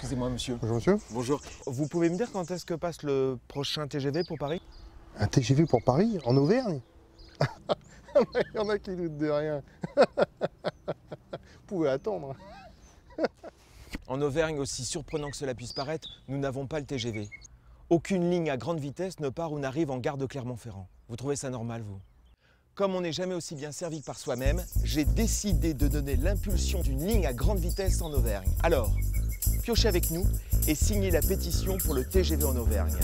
Excusez-moi, monsieur. Bonjour monsieur. Bonjour. Vous pouvez me dire quand est-ce que passe le prochain TGV pour Paris? Un TGV pour Paris, en Auvergne? Il y en a qui doutent de rien. Vous pouvez attendre. En Auvergne, aussi surprenant que cela puisse paraître, nous n'avons pas le TGV. Aucune ligne à grande vitesse ne part ou n'arrive en gare de Clermont-Ferrand. Vous trouvez ça normal, vous? Comme on n'est jamais aussi bien servi que par soi-même, j'ai décidé de donner l'impulsion d'une ligne à grande vitesse en Auvergne. Alors, piochez avec nous et signez la pétition pour le TGV en Auvergne.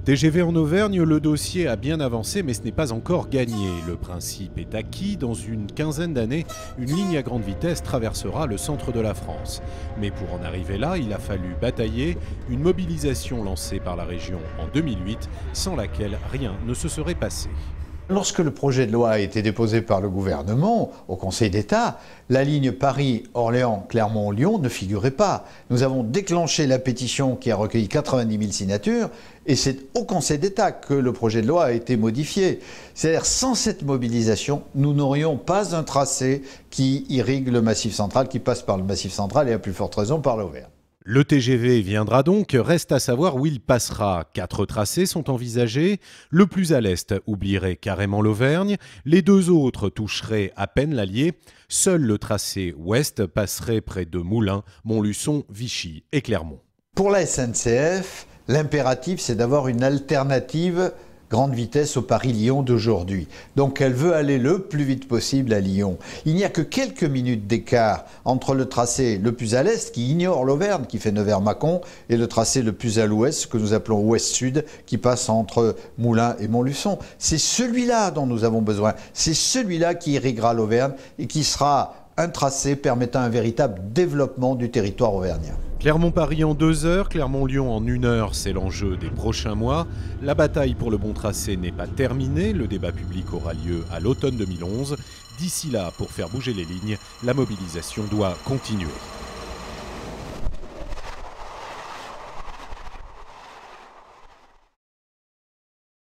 TGV en Auvergne, le dossier a bien avancé, mais ce n'est pas encore gagné. Le principe est acquis. Dans une quinzaine d'années, une ligne à grande vitesse traversera le centre de la France. Mais pour en arriver là, il a fallu batailler, une mobilisation lancée par la région en 2008, sans laquelle rien ne se serait passé. Lorsque le projet de loi a été déposé par le gouvernement au Conseil d'État, la ligne Paris-Orléans-Clermont-Lyon ne figurait pas. Nous avons déclenché la pétition qui a recueilli 90 000 signatures et c'est au Conseil d'État que le projet de loi a été modifié. C'est-à-dire sans cette mobilisation, nous n'aurions pas un tracé qui irrigue le Massif central, qui passe par le Massif central et à plus forte raison par l'Auvergne. Le TGV viendra donc, reste à savoir où il passera. 4 tracés sont envisagés. Le plus à l'est oublierait carrément l'Auvergne. Les 2 autres toucheraient à peine l'Allier. Seul le tracé ouest passerait près de Moulins, Montluçon, Vichy et Clermont. Pour la SNCF, l'impératif c'est d'avoir une alternative grande vitesse au Paris-Lyon d'aujourd'hui. Donc elle veut aller le plus vite possible à Lyon. Il n'y a que quelques minutes d'écart entre le tracé le plus à l'est, qui ignore l'Auvergne, qui fait Nevers-Mâcon, et le tracé le plus à l'ouest, que nous appelons ouest-sud, qui passe entre Moulins et Montluçon. C'est celui-là dont nous avons besoin. C'est celui-là qui irriguera l'Auvergne et qui sera un tracé permettant un véritable développement du territoire auvergnat. Clermont-Paris en 2 heures, Clermont-Lyon en 1 heure, c'est l'enjeu des prochains mois. La bataille pour le bon tracé n'est pas terminée, le débat public aura lieu à l'automne 2011. D'ici là, pour faire bouger les lignes, la mobilisation doit continuer.